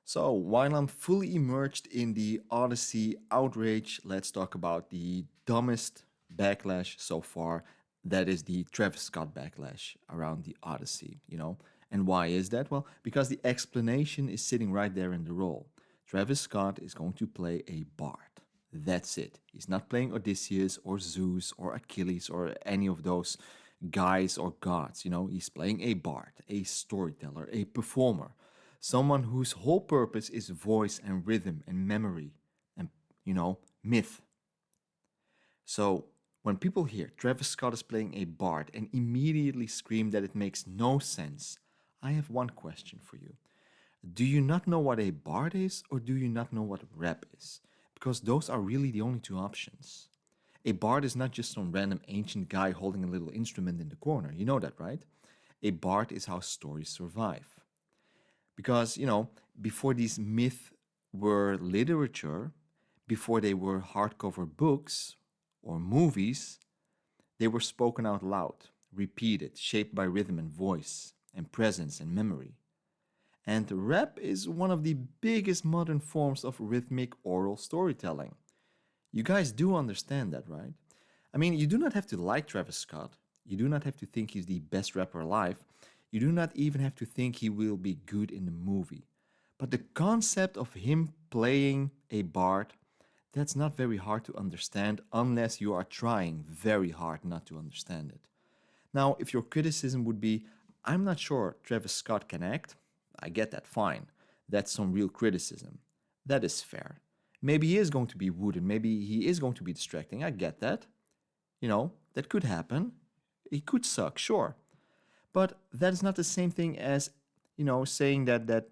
So, while I'm fully immersed in the Odyssey outrage, let's talk about the dumbest backlash so far. That is the Travis Scott backlash around the Odyssey. And why is that? Well, because the explanation is sitting right there in the role. Travis Scott is going to play a bard. That's it. He's not playing Odysseus or Zeus or Achilles or any of those guys or gods. He's playing a bard, a storyteller, a performer, someone whose whole purpose is voice and rhythm and memory and myth. So when people hear Travis Scott is playing a bard and immediately scream that it makes no sense, I have one question for you. Do you not know what a bard is, or do you not know what rap is? Because those are really the only two options. A bard is not just some random ancient guy holding a little instrument in the corner. You know that, right? A bard is how stories survive. Because before these myths were literature, before they were hardcover books or movies, they were spoken out loud, repeated, shaped by rhythm and voice, and presence and memory. And rap is one of the biggest modern forms of rhythmic oral storytelling. You guys do understand that, right? I mean, you do not have to like Travis Scott. You do not have to think he's the best rapper alive. You do not even have to think he will be good in the movie. But the concept of him playing a bard, that's not very hard to understand unless you are trying very hard not to understand it. Now, if your criticism would be, I'm not sure Travis Scott can act, I get that, fine. That's some real criticism. That is fair. Maybe he is going to be wooden, maybe he is going to be distracting, I get that. That could happen. He could suck, sure. But that is not the same thing as, saying that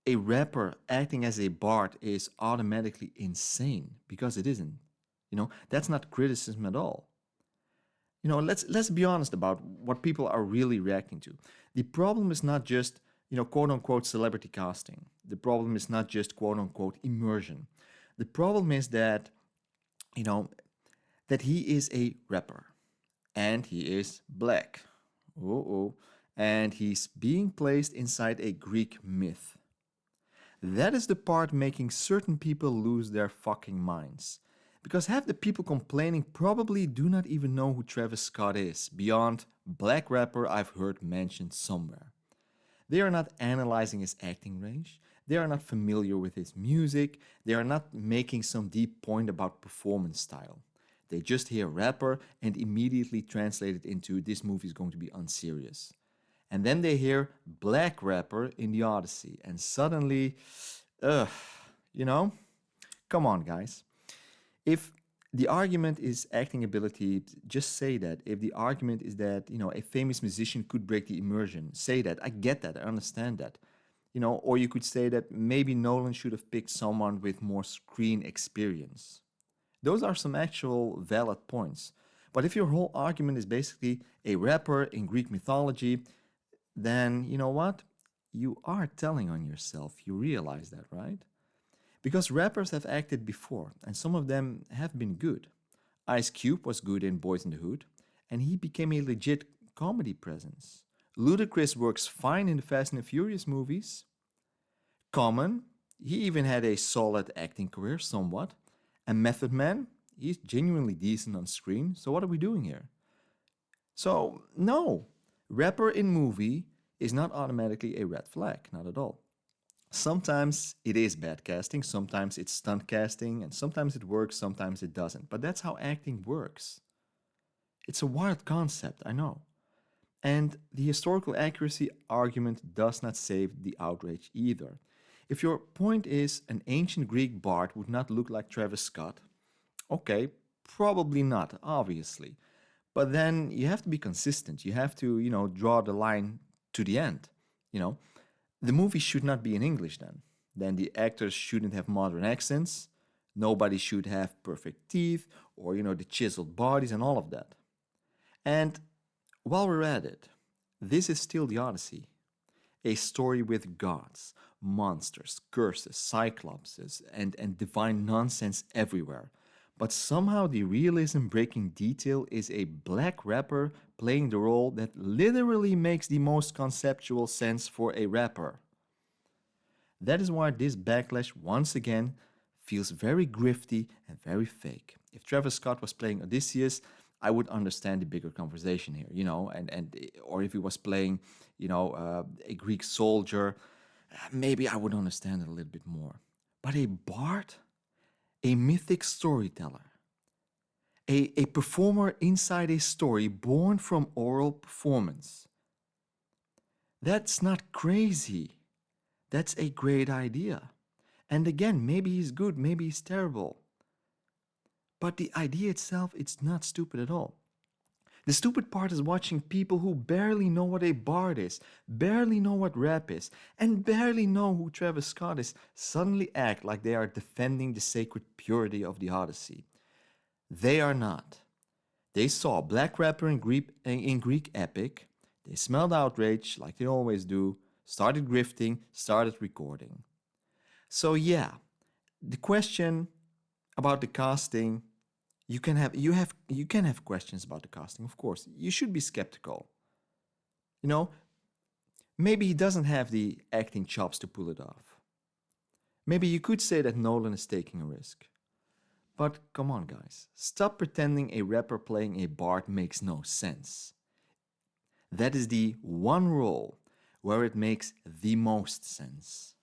a rapper acting as a bard is automatically insane, because it isn't. That's not criticism at all. Let's be honest about what people are really reacting to. The problem is not just, quote unquote celebrity casting. The problem is not just quote unquote immersion. The problem is that, you know, that he is a rapper and he is black. Oh, and he's being placed inside a Greek myth. That is the part making certain people lose their fucking minds. Because half the people complaining probably do not even know who Travis Scott is, beyond black rapper I've heard mentioned somewhere. They are not analyzing his acting range, they are not familiar with his music, they are not making some deep point about performance style. They just hear rapper and immediately translate it into this movie is going to be unserious. And then they hear black rapper in the Odyssey, and suddenly, ugh, you know? Come on, guys. If the argument is acting ability, just say that. If the argument is that, a famous musician could break the immersion, say that. I get that. I understand that. Or you could say that maybe Nolan should have picked someone with more screen experience. Those are some actual valid points. But if your whole argument is basically a rapper in Greek mythology, then you know what? You are telling on yourself. You realize that, right? Because rappers have acted before, and some of them have been good. Ice Cube was good in Boys in the Hood, and he became a legit comedy presence. Ludacris works fine in the Fast and the Furious movies. Common, he even had a solid acting career somewhat. And Method Man, he's genuinely decent on screen, so what are we doing here? So, no, rapper in movie is not automatically a red flag, not at all. Sometimes it is bad casting, sometimes it's stunt casting, and sometimes it works, sometimes it doesn't. But that's how acting works. It's a wild concept, I know. And the historical accuracy argument does not save the outrage either. If your point is an ancient Greek bard would not look like Travis Scott, okay, probably not, obviously. But then you have to be consistent. You have to, draw the line to the end. You know, the movie should not be in English then. Then the actors shouldn't have modern accents. Nobody should have perfect teeth or, the chiseled bodies and all of that. And while we're at it, this is still the Odyssey. A story with gods, monsters, curses, cyclopses, and divine nonsense everywhere. But somehow the realism breaking detail is a black rapper playing the role that literally makes the most conceptual sense for a rapper. That is why this backlash once again feels very grifty and very fake. If Travis Scott was playing Odysseus, I would understand the bigger conversation here, and or if he was playing, a Greek soldier, maybe I would understand it a little bit more. But a bard, a mythic storyteller, a performer inside a story born from oral performance. That's not crazy. That's a great idea. And again, maybe he's good, maybe he's terrible. But the idea itself, it's not stupid at all. The stupid part is watching people who barely know what a bard is, barely know what rap is, and barely know who Travis Scott is suddenly act like they are defending the sacred purity of the Odyssey. They are not. They saw a black rapper in Greek epic, they smelled outrage like they always do, started grifting, started recording. So yeah, the question about the casting, you can have questions about the casting, of course. You should be skeptical. You know, maybe he doesn't have the acting chops to pull it off. Maybe you could say that Nolan is taking a risk. But come on, guys, stop pretending a rapper playing a bard makes no sense. That is the one role where it makes the most sense.